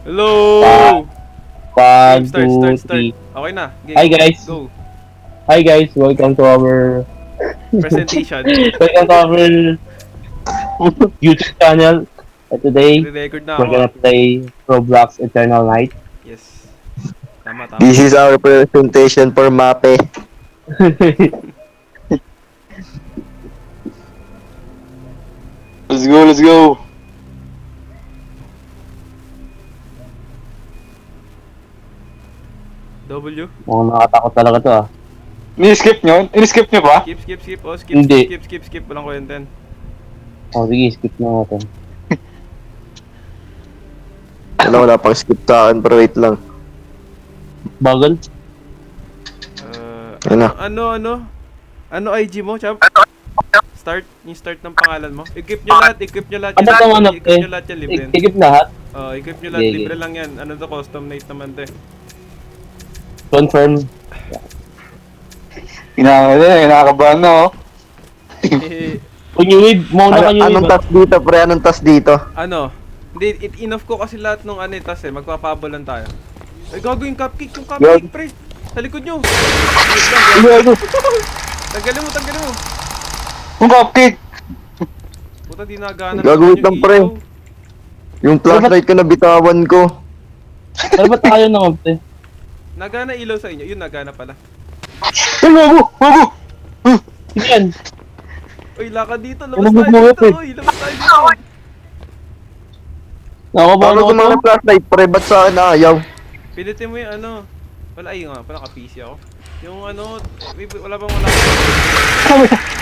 Hello! One, Start. two, three. Okay na. Hi guys. Go. Hi guys, welcome to our Presentation. welcome to our YouTube channel. Today Re-record na we're ako. gonna play Roblox Eternal Night. Yes. Tama. This is our presentation for MAPE. Let's go. W. Mukhang nakatakot talaga to ah. Ni-skip nyo? In-skip nyo ba? Skip. Oh, skip. Hindi. Skip. Walang kwenten. Oh, sige, skip na natin. Wala pang skip sa akin, pero wait lang. Bagal? Ano? Ano IG mo, champ? Start. Yung start ng pangalan mo. Equip nyo lahat. Ano to manap Equip nyo lahat yan, libre yan. Ikip lahat? Oh, equip nyo lahat. Sige. Libre lang yan. Ano to, custom night naman to eh. Confirm. Kinakabahan na oh. Kung yung wave, muna ka yung Anong wave. task dito, pre? Anong task dito? Ano? Hindi, enough ko kasi lahat nung ano itas eh. Magpapabolan tayo. Ay, gago yung cupcake. Yung cupcake, pre. Sa likod nyo. Tanggalin mo. Yung cupcake! Puta, di nagana Gagawin naman lang, pre. ilaw. Yung flashlight ko na bitawan ko. Ano ba tayo ng upte? Nagana ilaw sa inyo. Yun, nagana pala. Ay, bago! Sige yan. Uy, lakad dito. Ano Labas ba tayo mga dito. pre? Uy, labas tayo dito. Nakabahan Paano ako to. gumana flashlight, pre? Ba't sa akin ayaw? Pilitin mo yung ano. Wala, ayun nga. Pala, ka-PC ako. Yung ano, wala bang wala.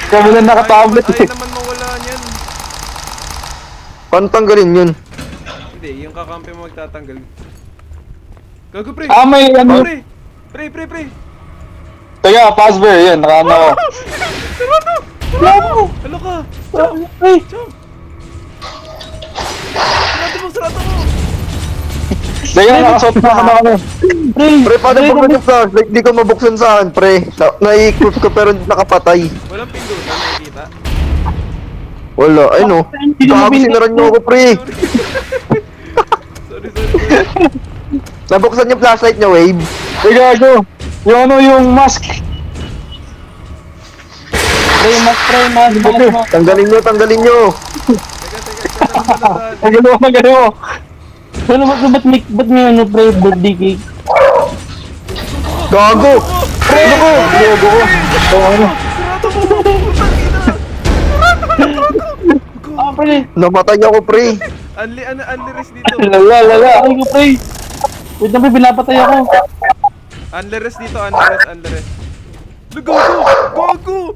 Kami lang nakatablet Ayaw eh. naman mawala niyan. Paano tanggalin yun? Hindi, yung kakampi mo magtatanggal. Gago, pre. May ano. Pre. Teka, password yan. Nakano ako. Ano ka? Ay! Chum! Sarado mo! Teka, nakasot na ako. Pre, paano buksan yung flashlight? Di ko mabuksan sa akin, pre. Na-equip ko pero hindi nakapatay. Walang pindutan, nakikita. Wala, ay no. Gago, sinaran nyo ako, pre. Sorry. Nabuksan yung flashlight niya, Wave. Teka, go. Yung ano, yung mask. Pray mas. Tanggalin nyo. Teka, Magaling mo. Ano ba't may ano pre, birthday cake? Gago! Ano ko? Logo ko. Ah, pre! Namatay ako, pre. Unli rest dito. Lala! Ay ko pre! Wait na pre, pinapatay ako. Unli rest dito, unli rest. Gago!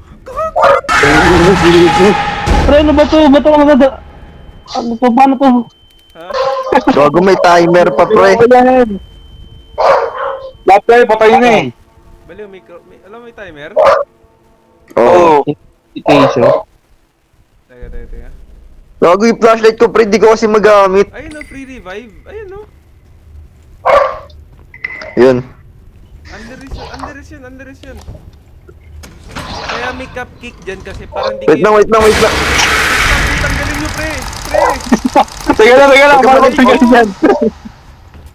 Pre, ano ba to? Ba't ako nagdada? Ano to? Paano to? Ha? Gago, may timer pa, pre. Lahat kayo, patay na eh. Baliw, alam mo may timer? Oo. Notification. Teka. Gago yung flashlight ko, pre. Di ko kasi magamit. Ayun no, free revive. Ayun no. Yun. Unli rest yun. Kaya may cupcake dyan kasi parang di Wait lang. Tanggalin nyo, pre! Teka lang. Para magtagal yan.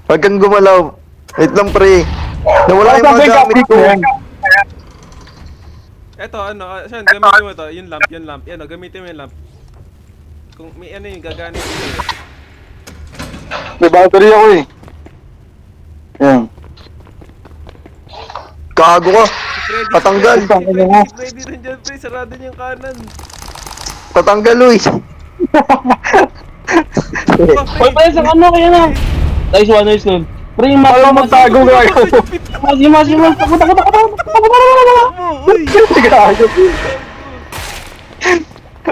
Huwag kang gumalaw. Wait lang, pre. Nawala yung mga gamit ko. Eto, Sean, gamitin mo to. Yung lamp. Yan, gamitin mo yung lamp. Kung may ano yung gagana dito. May battery ako eh. Yan. Gago ka. Freddy, Patanggal. Si Freddy rin dyan, pre. Sarado niya yung kanan. Patanggal, Luis. Hoy, pre, sa ano kaya na? Nice one. Pre, yung Alam mo, magtago ka ako. Mas. Uy! Gago.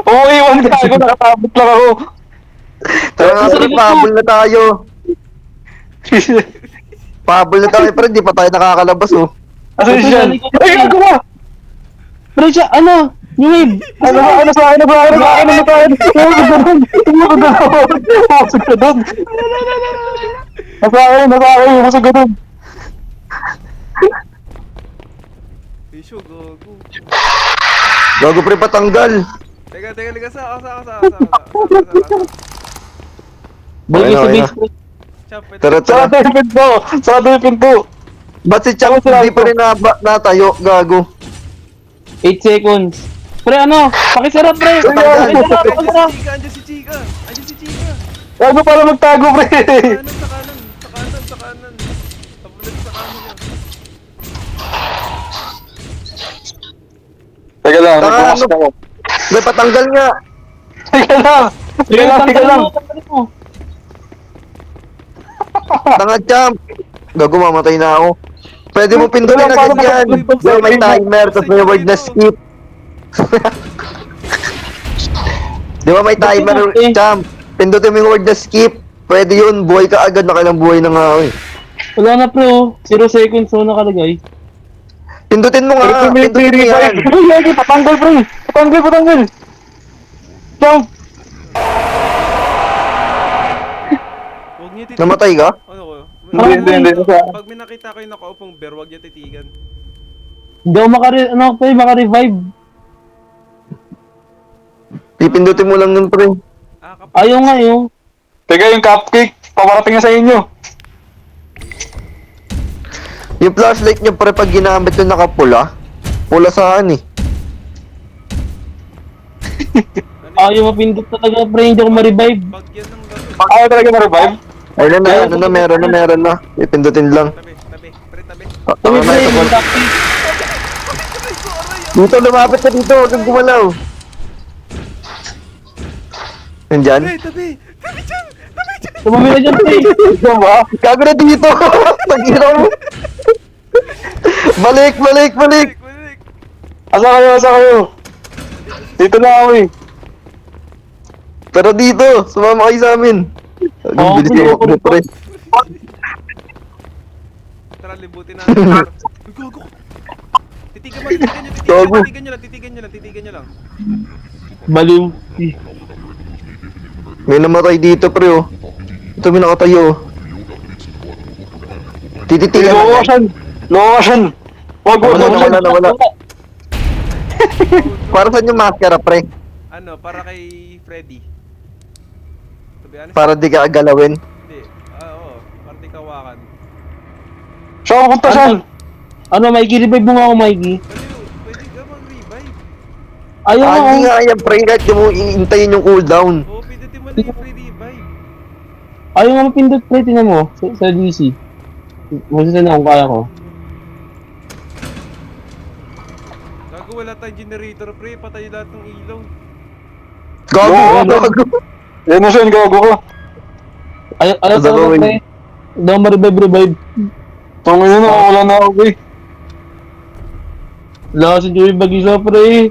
Oo, iwan ka ako. Nakatabot lang ako. Tara nga, pre. Pahabol na tayo. Pahabol na tayo, pre. Di pa tayo nakakalabas, oh. Asan siya? Ay, gago ka! Pre, siya, ano? Yung wave! Ano sa akin? Masag ka doon. Nasa akin. Masag ka doon. Isyo, gago. Gago, pre. Patanggal. Teka, sa. Balik Ayun, sa ayun. base pre. Chap, pwede. Tara, tara. Sarado yung pinto! Sarado yung pinto! Ba't si Champ hindi pa rin natayo, gago? 8 seconds. Pre, ano? Pakisara, pre! Pakisara, pakisara! Andiyan si Chika! Andiyan si Chika! Ano para magtago, pre? Sa kanan, sa kanan, sa kanan. Tabulan sa kanan yan. Teka lang, Taka, nagbukas ano? ako. May patanggal nga. Teka lang! Teka lang, teka lang! Tanggalin mo. Tanga, Champ. Gago, mamatay na ako. Pwede mo pindutin Wala, agad paano yan. ba- Yung may timer, tapos may word na skip. Di ba may timer, Champ? Pindutin mo yung word na skip. Pwede yun, buhay ka agad, nakailang buhay na nga ako eh. Wala na, pre, oh. 0 seconds na nakalagay. Pindutin mo nga, pindutin mo yan. Uy, Yagi, patanggal, pre! Patanggal, patanggal! Jump! Huwag niyo titigan. Namatay ka? Ano ko? Hindi. Pag may nakita ko yung nakaupong bear, huwag niyo titigan. Hindi ako maka-revive. Pipindutin mo lang nun, pre. Ayaw nga, yun. Teka, yung cupcake, paparating na sa inyo. Yung flashlight niyo, pre, pag ginamit yung nakapula, pula saan eh. Ayaw mapindot talaga, pre. Hindi ako ma-revive. Pag yan ang laro. Ayaw talaga ma-revive? Ayun na, ano na, meron na. Ipindutin lang. Tabi, pre, tabi. Kami, Tama na pre, ito, yung Paul. tactic. Dito, lumapit ka dito, huwag kang gumalaw. Nandyan? Tabi, tabi! Tabi dyan! Tabi dyan! Tumami na dyan, pre. Ito ba? Gago na dito! Tagiraw mo! Balik! Balik! Asa kayo? Dito na ako eh. Pero dito, sumama kayo sa amin. Oo, Ang bilis ko, pre. pre. Tara, libutin natin. Uy, gago! Titigan nyo lang. Baliw. May namatay dito, pre, oh. Ito may nakatayo, oh. Tititigan Location! Location! Wag. Nawala. Para saan yung maskara, pre? Ano, para kay Freddy. To be honest, Para di ka galawin. hindi. Oo, para di kawakan. Saan punta saan? Ano, Mikey? Revive mo nga ako, Mikey. Pwede ka mag-revive. Ayaw nga, Hindi oh. nga yan, pre, kahit di mo iintayin yung cooldown. Oo, pindutin mo na yung free revive. Ayaw nga mapindot, pre. Tingnan mo. Sa DC. Masisa na kung kaya ko. Gago, wala tayong generator, pre. Patay lahat ng ilaw. Gago! Yan na siya, gago ko. Ayaw Sa talaga, gawin. pre. Hindi ako ma-revive. Tungin na, wala na ako eh. Lakas yung Joey Bagisa, pre.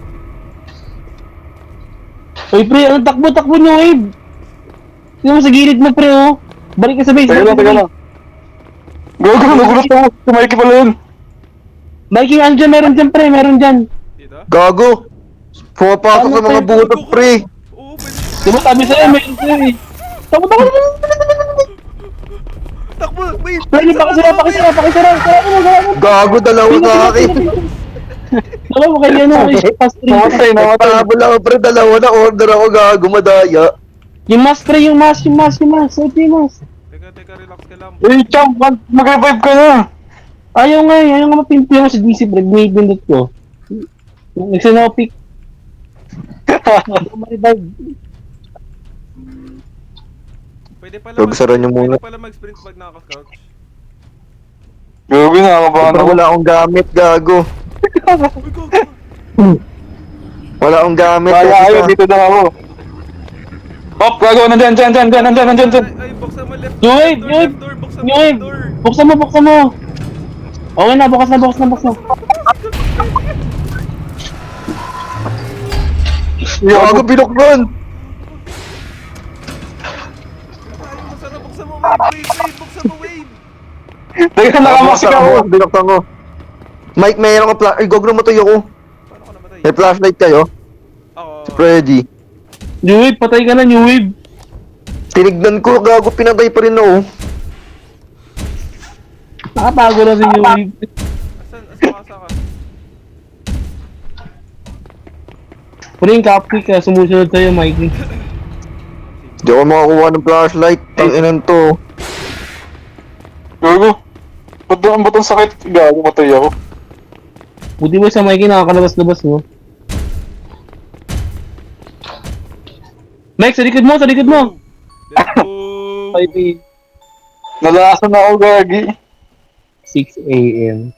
Uy, pre, ano takbo nyo, Wave? Tingnan mo sa gilid mo, pre, oh. Balik ka sa base. Teka lang. Gago, nagulat ako. Tumaiki pala yun. Mikey, andyan, meron dyan, pre, meron dyan. Dito? Gago! Pumapasok sa mga butot, pre! Oo, pwede. Di ba sabi sa'yo, meron sa'yo, eh. Takbo. Takbo! Wait! Pre, pakisara. Sara mo. Gago, dalawa sa akin! Dalawa mo kayo, ano, fast three. Namatay. Tabol ako, pre, dalawa na order ako, gago, madaya. Yung mask, pre, yung mask. Safety yung mask. Teka, relax ka lang. Eh, champ, mag-revive ka na. Ayaw nga mapimpi ako sa DC, pre. Binibindot ko. Nagsinopik. Hindi ko ma-revive. Pwede pala Huwag saran nyo muna. Pwede pala mag-sprint pag nakaka-couch. Gago, nakakabahan Pero ako. wala akong gamit, gago. Uy, gago! Wala akong gamit. Kaya kasi ayaw, sa- dito na ako. Hop, gago, nandyan. Ay, buksan mo left Yung door, wave, left door, buksan mo Yung left wave. door. Buksan mo. Okay na, bukas na. Gago, binokron! Tayo, buksan mo, wave, buksan mo, wave. Teka, nakamasik ako. Binoksan ko. Mike, mayroon ka flash. Ay, gogro mo tayo ko. Paano ka namatay? May flashlight kayo? Ako, Freddy. New Wave, patay ka na, New Wave. Tinignan ko, gago, pinatay pa rin ako. Nakatago na si New Wave. asa ka? Pero yung cupcake ka, sumusunod sa'yo, Mikey. Di ako makakuha ng flashlight. Tanginan to. Gago. Ba't ang batang sakit? Gago, matay ako. Buti ba sa Mikey nakakalabas-labas mo? Mike, sa likod mo, sa likod mo! Let's go! 5 Nalasan na ako, gagi. 6 a.m.